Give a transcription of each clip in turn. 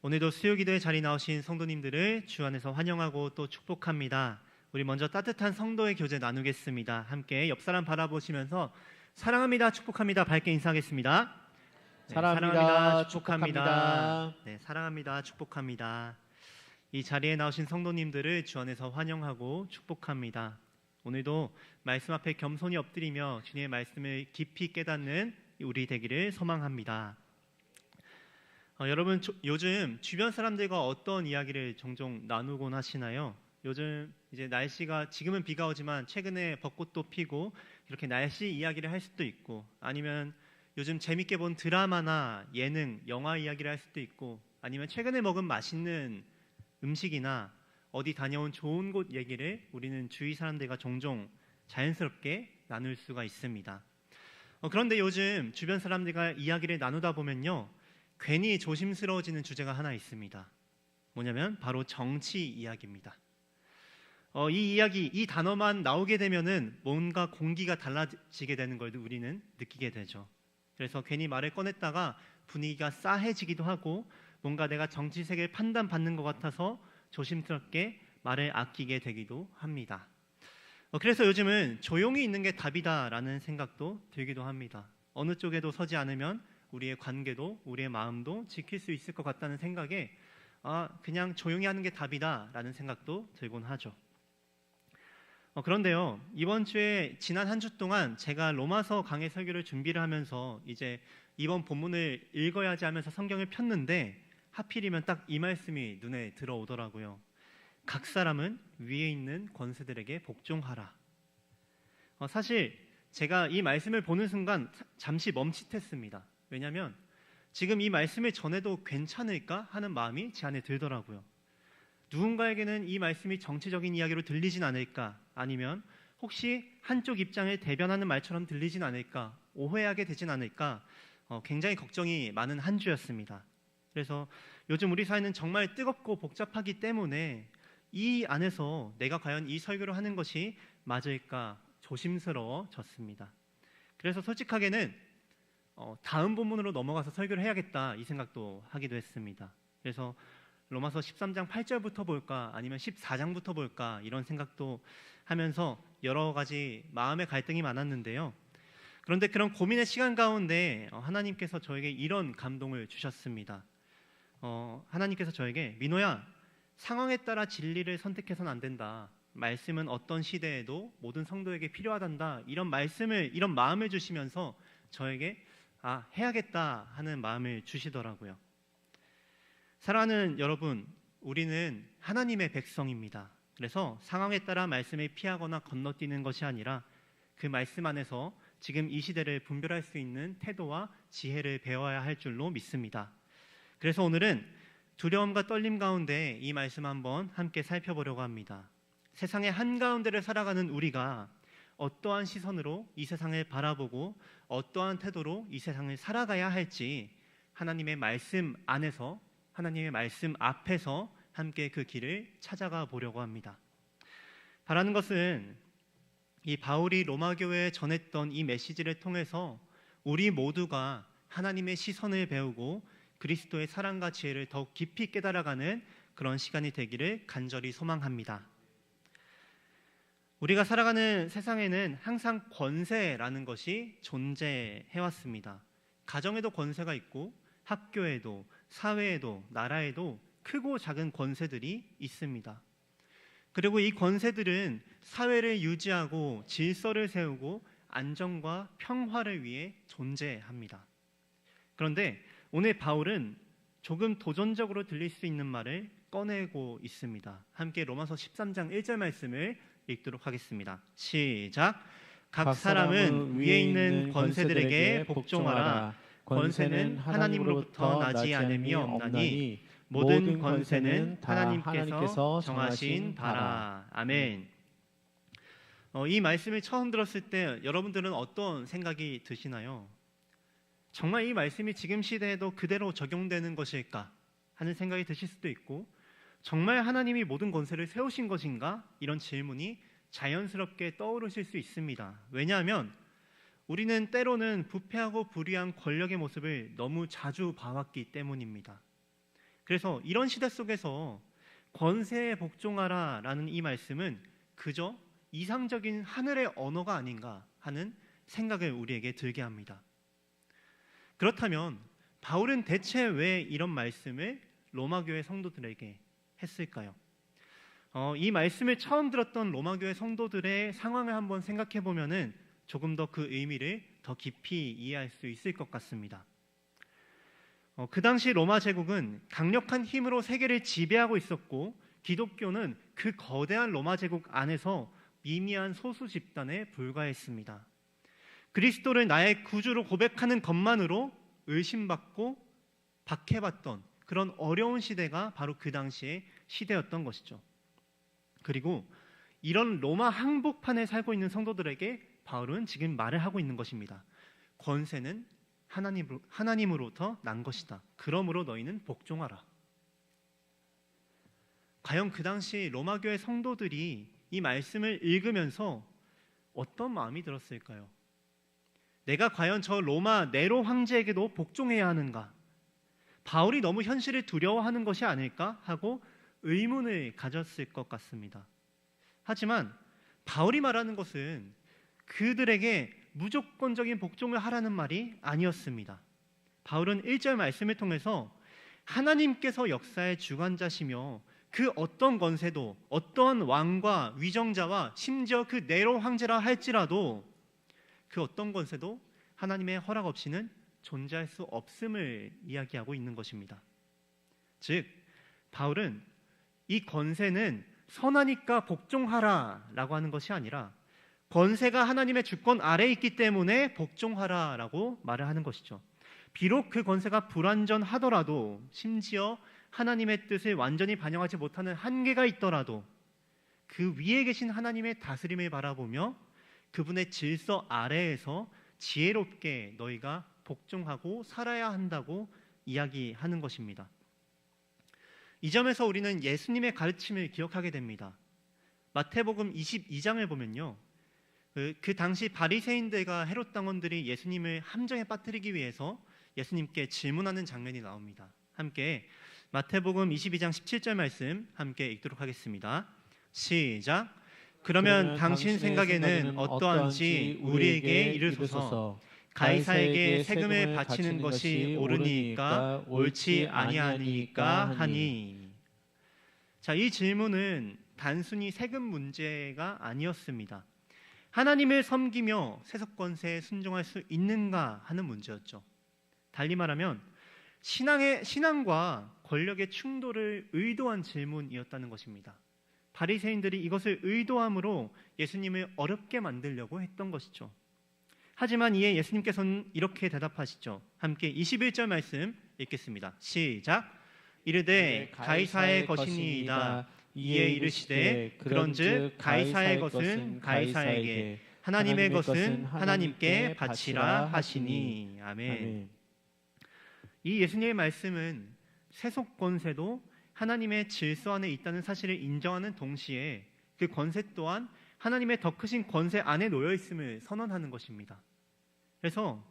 오늘도 수요기도에 자리 나오신 성도님들을 주 안에서 환영하고 또 축복합니다. 우리 먼저 따뜻한 성도의 교제 나누겠습니다. 함께 옆 사람 바라보시면서 사랑합니다, 축복합니다 밝게 인사하겠습니다. 네, 사랑합니다, 축복합니다. 네, 사랑합니다, 축복합니다. 이 자리에 나오신 성도님들을 주 안에서 환영하고 축복합니다. 오늘도 말씀 앞에 겸손히 엎드리며 주님의 말씀을 깊이 깨닫는 우리 되기를 소망합니다. 여러분, 요즘 주변 사람들과 어떤 이야기를 종종 나누곤 하시나요? 요즘 이제 날씨가, 지금은 비가 오지만 최근에 벚꽃도 피고 이렇게 날씨 이야기를 할 수도 있고, 아니면 요즘 재밌게 본 드라마나 예능, 영화 이야기를 할 수도 있고, 아니면 최근에 먹은 맛있는 음식이나 어디 다녀온 좋은 곳 얘기를 우리는 주위 사람들과 종종 자연스럽게 나눌 수가 있습니다. 그런데 요즘 주변 사람들과 이야기를 나누다 보면요, 괜히 조심스러워지는 주제가 하나 있습니다. 뭐냐면 바로 정치 이야기입니다. 이 이야기, 이 단어만 나오게 되면은 뭔가 공기가 달라지게 되는 걸 우리는 느끼게 되죠. 그래서 괜히 말을 꺼냈다가 분위기가 싸해지기도 하고, 뭔가 내가 정치색을 판단받는 것 같아서 조심스럽게 말을 아끼게 되기도 합니다. 그래서 요즘은 조용히 있는 게 답이다라는 생각도 들기도 합니다. 어느 쪽에도 서지 않으면 우리의 관계도, 우리의 마음도 지킬 수 있을 것 같다는 생각에 그냥 조용히 하는 게 답이다라는 생각도 들곤 하죠. 그런데요, 이번 주에 지난 한 주 동안 제가 로마서 강해 설교를 준비를 하면서 이제 이번 본문을 읽어야지 하면서 성경을 폈는데 하필이면 딱 이 말씀이 눈에 들어오더라고요. 각 사람은 위에 있는 권세들에게 복종하라. 사실 제가 이 말씀을 보는 순간 잠시 멈칫했습니다. 왜냐하면 지금 이 말씀을 전해도 괜찮을까 하는 마음이 제 안에 들더라고요. 누군가에게는 이 말씀이 정치적인 이야기로 들리진 않을까, 아니면 혹시 한쪽 입장을 대변하는 말처럼 들리진 않을까, 오해하게 되진 않을까, 굉장히 걱정이 많은 한 주였습니다. 그래서 요즘 우리 사회는 정말 뜨겁고 복잡하기 때문에 이 안에서 내가 과연 이 설교를 하는 것이 맞을까 조심스러워졌습니다. 그래서 솔직하게는 다음 본문으로 넘어가서 설교를 해야겠다 이 생각도 하기도 했습니다. 그래서 로마서 13장 8절부터 볼까, 아니면 14장부터 볼까, 이런 생각도 하면서 여러 가지 마음의 갈등이 많았는데요. 그런데 그런 고민의 시간 가운데 하나님께서 저에게 이런 감동을 주셨습니다. 하나님께서 저에게, 민호야, 상황에 따라 진리를 선택해서는 안 된다. 말씀은 어떤 시대에도 모든 성도에게 필요하단다. 이런 마음을 주시면서 저에게 해야겠다 하는 마음을 주시더라고요. 사랑하는 여러분, 우리는 하나님의 백성입니다. 그래서 상황에 따라 말씀을 피하거나 건너뛰는 것이 아니라 그 말씀 안에서 지금 이 시대를 분별할 수 있는 태도와 지혜를 배워야 할 줄로 믿습니다. 그래서 오늘은 두려움과 떨림 가운데 이 말씀 한번 함께 살펴보려고 합니다. 세상의 한가운데를 살아가는 우리가 어떠한 시선으로 이 세상을 바라보고 어떠한 태도로 이 세상을 살아가야 할지, 하나님의 말씀 안에서, 하나님의 말씀 앞에서 함께 그 길을 찾아가 보려고 합니다. 바라는 것은 이 바울이 로마 교회에 전했던 이 메시지를 통해서 우리 모두가 하나님의 시선을 배우고 그리스도의 사랑과 지혜를 더욱 깊이 깨달아가는 그런 시간이 되기를 간절히 소망합니다. 우리가 살아가는 세상에는 항상 권세라는 것이 존재해왔습니다. 가정에도 권세가 있고, 학교에도, 사회에도, 나라에도 크고 작은 권세들이 있습니다. 그리고 이 권세들은 사회를 유지하고 질서를 세우고 안정과 평화를 위해 존재합니다. 그런데 오늘 바울은 조금 도전적으로 들릴 수 있는 말을 꺼내고 있습니다. 함께 로마서 13장 1절 말씀을 읽도록 하겠습니다. 시작. 각 사람은 위에 있는 권세들에게 복종하라. 권세는 하나님으로부터 나지 않음이 없나니 모든 권세는 하나님께서 정하신 바라. 아멘. 이 말씀을 처음 들었을 때 여러분들은 어떤 생각이 드시나요? 정말 이 말씀이 지금 시대에도 그대로 적용되는 것일까 하는 생각이 드실 수도 있고, 정말 하나님이 모든 권세를 세우신 것인가? 이런 질문이 자연스럽게 떠오르실 수 있습니다. 왜냐하면 우리는 때로는 부패하고 불의한 권력의 모습을 너무 자주 봐왔기 때문입니다. 그래서 이런 시대 속에서 권세에 복종하라라는 이 말씀은 그저 이상적인 하늘의 언어가 아닌가 하는 생각을 우리에게 들게 합니다. 그렇다면 바울은 대체 왜 이런 말씀을 로마 교회 성도들에게 했을까요? 이 말씀을 처음 들었던 로마 교회 성도들의 상황을 한번 생각해 보면은 조금 더 그 의미를 더 깊이 이해할 수 있을 것 같습니다. 그 당시 로마 제국은 강력한 힘으로 세계를 지배하고 있었고 기독교는 그 거대한 로마 제국 안에서 미미한 소수 집단에 불과했습니다. 그리스도를 나의 구주로 고백하는 것만으로 의심받고 박해받던 그런 어려운 시대가 바로 그 당시의 시대였던 것이죠. 그리고 이런 로마 항복판에 살고 있는 성도들에게 바울은 지금 말을 하고 있는 것입니다. 권세는 하나님으로부터 난 것이다. 그러므로 너희는 복종하라. 과연 그 당시 로마 교회 성도들이 이 말씀을 읽으면서 어떤 마음이 들었을까요? 내가 과연 저 로마 네로 황제에게도 복종해야 하는가? 바울이 너무 현실을 두려워하는 것이 아닐까 하고 의문을 가졌을 것 같습니다. 하지만 바울이 말하는 것은 그들에게 무조건적인 복종을 하라는 말이 아니었습니다. 바울은 1절 말씀을 통해서 하나님께서 역사의 주관자시며 그 어떤 권세도 어떠한 왕과 위정자와 심지어 그 네로 황제라 할지라도 그 어떤 권세도 하나님의 허락 없이는 존재할 수 없음을 이야기하고 있는 것입니다. 즉 바울은 이 권세는 선하니까 복종하라라고 하는 것이 아니라 권세가 하나님의 주권 아래에 있기 때문에 복종하라라고 말을 하는 것이죠. 비록 그 권세가 불완전하더라도 심지어 하나님의 뜻을 완전히 반영하지 못하는 한계가 있더라도 그 위에 계신 하나님의 다스림을 바라보며 그분의 질서 아래에서 지혜롭게 너희가 복종하고 살아야 한다고 이야기하는 것입니다. 이 점에서 우리는 예수님의 가르침을 기억하게 됩니다. 마태복음 22장을 보면요, 그 당시 바리새인들과 헤롯 당원들이 예수님을 함정에 빠뜨리기 위해서 예수님께 질문하는 장면이 나옵니다. 함께 마태복음 22장 17절 말씀 함께 읽도록 하겠습니다. 시작. 그러면 당신 생각에는 어떠한지 우리에게 이르소서. 가이사에게 세금을 바치는 것이 옳으니까 옳지 아니하니까 하니. 자, 이 질문은 단순히 세금 문제가 아니었습니다. 하나님을 섬기며 세속권세에 순종할 수 있는가 하는 문제였죠. 달리 말하면 신앙과 권력의 충돌을 의도한 질문이었다는 것입니다. 바리새인들이 이것을 의도함으로 예수님을 어렵게 만들려고 했던 것이죠. 하지만 이에 예수님께서는 이렇게 대답하시죠. 함께 21절 말씀 읽겠습니다. 시작. 이르되 가이사의 것이니이다. 이에 이르시되 그런즉 가이사의 것은 가이사에게 하나님의 것은 하나님께 바치라 하시니. 아멘. 이 예수님의 말씀은 세속 권세도 하나님의 질서 안에 있다는 사실을 인정하는 동시에 그 권세 또한 하나님의 더 크신 권세 안에 놓여 있음을 선언하는 것입니다. 그래서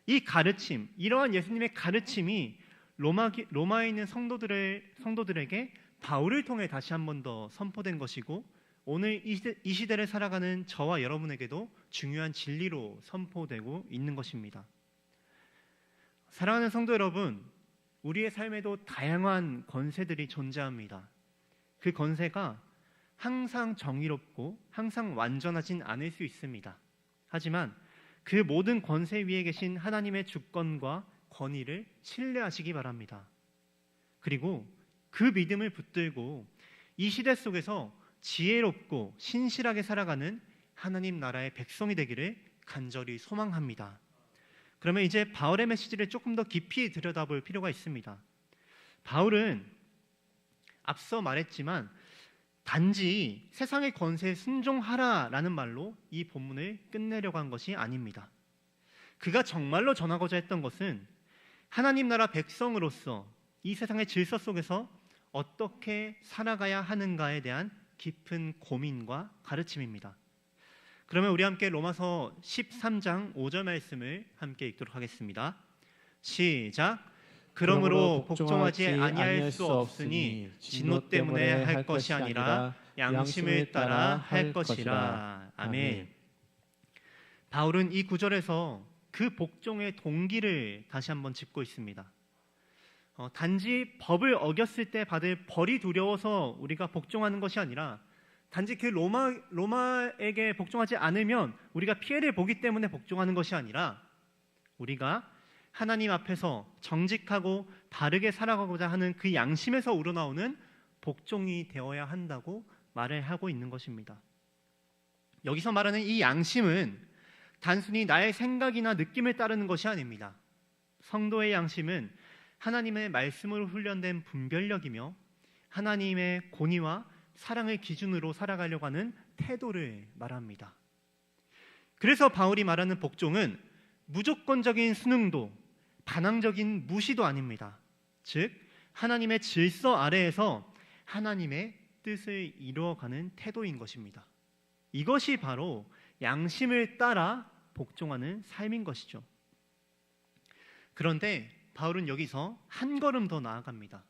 이 가르침, 이러한 예수님의 가르침이 로마에 있는 성도들에게 바울을 통해 다시 한 번 더 선포된 것이고 오늘 이 시대를 살아가는 저와 여러분에게도 중요한 진리로 선포되고 있는 것입니다. 사랑하는 성도 여러분, 우리의 삶에도 다양한 권세들이 존재합니다. 그 권세가 항상 정의롭고 항상 완전하진 않을 수 있습니다. 하지만 그 모든 권세 위에 계신 하나님의 주권과 권위를 신뢰하시기 바랍니다. 그리고 그 믿음을 붙들고 이 시대 속에서 지혜롭고 신실하게 살아가는 하나님 나라의 백성이 되기를 간절히 소망합니다. 그러면 이제 바울의 메시지를 조금 더 깊이 들여다볼 필요가 있습니다. 바울은 앞서 말했지만 단지 세상의 권세에 순종하라라는 말로 이 본문을 끝내려고 한 것이 아닙니다. 그가 정말로 전하고자 했던 것은 하나님 나라 백성으로서 이 세상의 질서 속에서 어떻게 살아가야 하는가에 대한 깊은 고민과 가르침입니다. 그러면 우리 함께 로마서 13장 5절 말씀을 함께 읽도록 하겠습니다. 시작. 그러므로 복종하지 아니할 수 없으니 진노 때문에 할 것이 아니라 양심을 따라 할 것이라. 아멘. 바울은 이 구절에서 그 복종의 동기를 다시 한번 짚고 있습니다. 단지 법을 어겼을 때 받을 벌이 두려워서 우리가 복종하는 것이 아니라 단지 그 로마에게 복종하지 않으면 우리가 피해를 보기 때문에 복종하는 것이 아니라 우리가 하나님 앞에서 정직하고 바르게 살아가고자 하는 그 양심에서 우러나오는 복종이 되어야 한다고 말을 하고 있는 것입니다. 여기서 말하는 이 양심은 단순히 나의 생각이나 느낌을 따르는 것이 아닙니다. 성도의 양심은 하나님의 말씀으로 훈련된 분별력이며 하나님의 공의와 사랑을 기준으로 살아가려고 하는 태도를 말합니다. 그래서 바울이 말하는 복종은 무조건적인 순응도 반항적인 무시도 아닙니다. 즉 하나님의 질서 아래에서 하나님의 뜻을 이루어가는 태도인 것입니다. 이것이 바로 양심을 따라 복종하는 삶인 것이죠. 그런데 바울은 여기서 한 걸음 더 나아갑니다.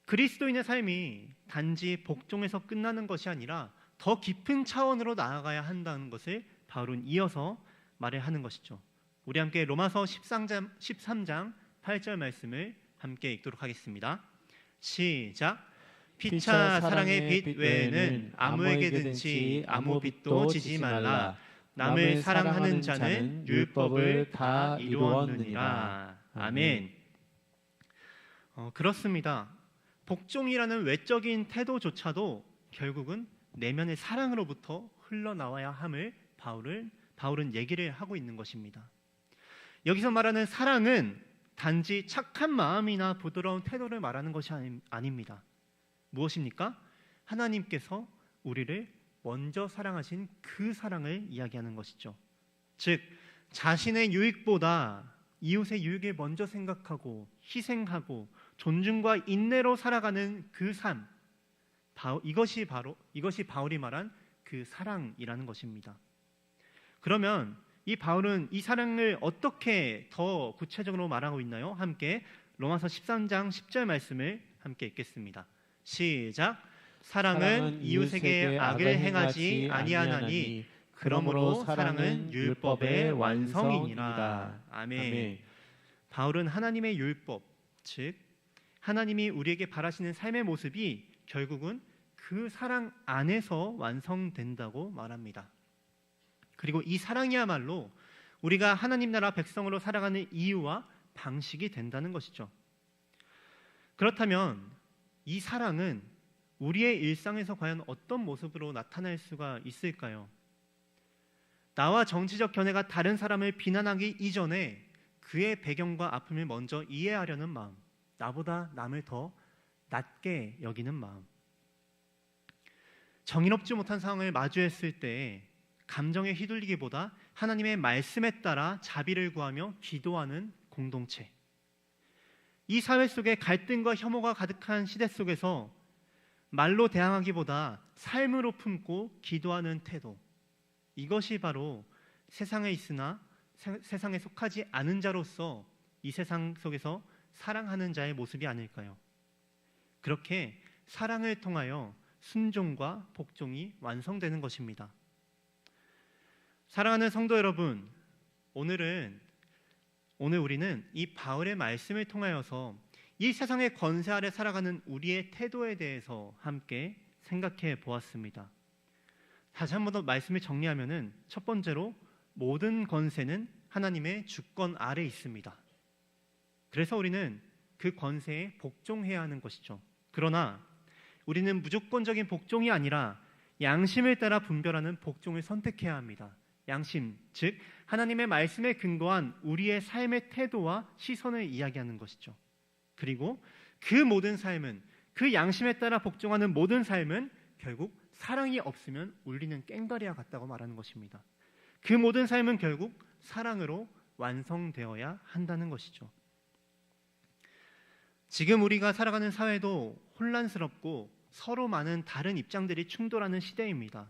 그리스도인의 삶이 단지 복종에서 끝나는 것이 아니라 더 깊은 차원으로 나아가야 한다는 것을 바울은 이어서 말을 하는 것이죠. 우리 함께 로마서 13장 8절 말씀을 함께 읽도록 하겠습니다. 시작. 피차 사랑의 빚 외에는 아무에게든지 아무 빚도 지지 말라. 남을 사랑하는 자는 율법을 다 이루었느니라. 아멘. 그렇습니다. 복종이라는 외적인 태도조차도 결국은 내면의 사랑으로부터 흘러나와야 함을 바울은 얘기를 하고 있는 것입니다. 여기서 말하는 사랑은 단지 착한 마음이나 부드러운 태도를 말하는 것이 아닙니다. 무엇입니까? 하나님께서 우리를 먼저 사랑하신 그 사랑을 이야기하는 것이죠. 즉 자신의 유익보다 이웃의 유익을 먼저 생각하고 희생하고 존중과 인내로 살아가는 그 삶, 이것이 바울이 말한 그 사랑이라는 것입니다. 그러면 이 바울은 이 사랑을 어떻게 더 구체적으로 말하고 있나요? 함께 로마서 13장 10절 말씀을 함께 읽겠습니다. 시작. 사랑은 이웃에게 악을 행하지 아니하나니 그러므로 사랑은 율법의 완성이니라. 아멘. 바울은 하나님의 율법, 즉 하나님이 우리에게 바라시는 삶의 모습이 결국은 그 사랑 안에서 완성된다고 말합니다. 그리고 이 사랑이야말로 우리가 하나님 나라 백성으로 살아가는 이유와 방식이 된다는 것이죠. 그렇다면 이 사랑은 우리의 일상에서 과연 어떤 모습으로 나타날 수가 있을까요? 나와 정치적 견해가 다른 사람을 비난하기 이전에 그의 배경과 아픔을 먼저 이해하려는 마음, 나보다 남을 더 낮게 여기는 마음, 정의롭지 못한 상황을 마주했을 때 감정에 휘둘리기보다 하나님의 말씀에 따라 자비를 구하며 기도하는 공동체, 이 사회 속에 갈등과 혐오가 가득한 시대 속에서 말로 대항하기보다 삶으로 품고 기도하는 태도, 이것이 바로 세상에 있으나 세상에 속하지 않은 자로서 이 세상 속에서 사랑하는 자의 모습이 아닐까요? 그렇게 사랑을 통하여 순종과 복종이 완성되는 것입니다. 사랑하는 성도 여러분, 오늘 우리는 이 바울의 말씀을 통하여서 이 세상의 권세 아래 살아가는 우리의 태도에 대해서 함께 생각해 보았습니다. 다시 한 번 더 말씀을 정리하면은 첫 번째로 모든 권세는 하나님의 주권 아래 있습니다. 그래서 우리는 그 권세에 복종해야 하는 것이죠. 그러나 우리는 무조건적인 복종이 아니라 양심을 따라 분별하는 복종을 선택해야 합니다. 양심, 즉 하나님의 말씀에 근거한 우리의 삶의 태도와 시선을 이야기하는 것이죠. 그리고 그 모든 삶은, 그 양심에 따라 복종하는 모든 삶은 결국 사랑이 없으면 울리는 꽹과리와 같다고 말하는 것입니다. 그 모든 삶은 결국 사랑으로 완성되어야 한다는 것이죠. 지금 우리가 살아가는 사회도 혼란스럽고 서로 많은 다른 입장들이 충돌하는 시대입니다.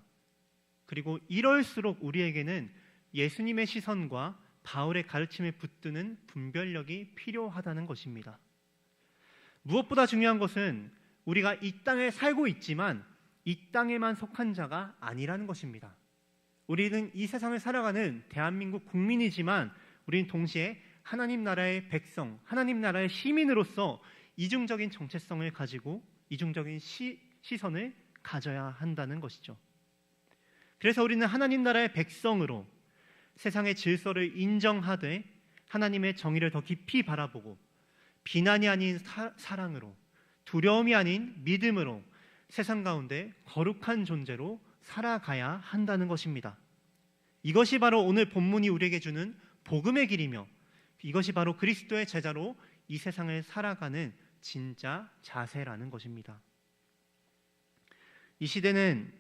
그리고 이럴수록 우리에게는 예수님의 시선과 바울의 가르침에 붙드는 분별력이 필요하다는 것입니다. 무엇보다 중요한 것은 우리가 이 땅에 살고 있지만 이 땅에만 속한 자가 아니라는 것입니다. 우리는 이 세상을 살아가는 대한민국 국민이지만 우리는 동시에 하나님 나라의 백성, 하나님 나라의 시민으로서 이중적인 정체성을 가지고 이중적인 시선을 가져야 한다는 것이죠. 그래서 우리는 하나님 나라의 백성으로 세상의 질서를 인정하되 하나님의 정의를 더 깊이 바라보고 비난이 아닌 사랑으로, 두려움이 아닌 믿음으로 세상 가운데 거룩한 존재로 살아가야 한다는 것입니다. 이것이 바로 오늘 본문이 우리에게 주는 복음의 길이며 이것이 바로 그리스도의 제자로 이 세상을 살아가는 진짜 자세라는 것입니다. 이 시대는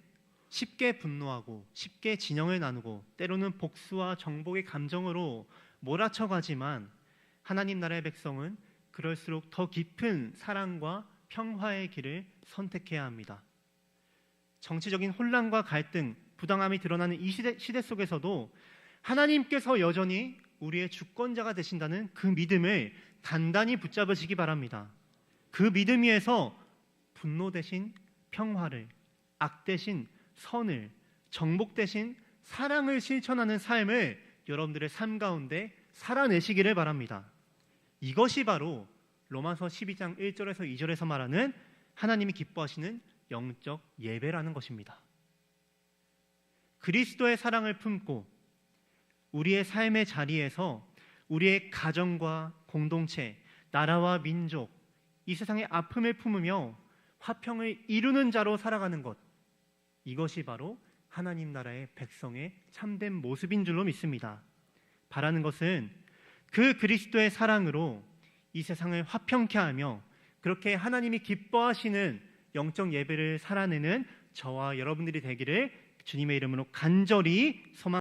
쉽게 분노하고 쉽게 진영을 나누고 때로는 복수와 정복의 감정으로 몰아쳐가지만 하나님 나라의 백성은 그럴수록 더 깊은 사랑과 평화의 길을 선택해야 합니다. 정치적인 혼란과 갈등, 부당함이 드러나는 이 시대 속에서도 하나님께서 여전히 우리의 주권자가 되신다는 그 믿음을 단단히 붙잡으시기 바랍니다. 그 믿음 위에서 분노 대신 평화를, 악 대신 선을, 정복 대신 사랑을 실천하는 삶을 여러분들의 삶 가운데 살아내시기를 바랍니다. 이것이 바로 로마서 12장 1절에서 2절에서 말하는 하나님이 기뻐하시는 영적 예배라는 것입니다. 그리스도의 사랑을 품고 우리의 삶의 자리에서 우리의 가정과 공동체, 나라와 민족, 이 세상의 아픔을 품으며 화평을 이루는 자로 살아가는 것, 이것이 바로 하나님 나라의 백성의 참된 모습인 줄로 믿습니다. 바라는 것은 그 그리스도의 사랑으로 이 세상을 화평케 하며 그렇게 하나님이 기뻐하시는 영적 예배를 살아내는 저와 여러분들이 되기를 주님의 이름으로 간절히 소망합니다.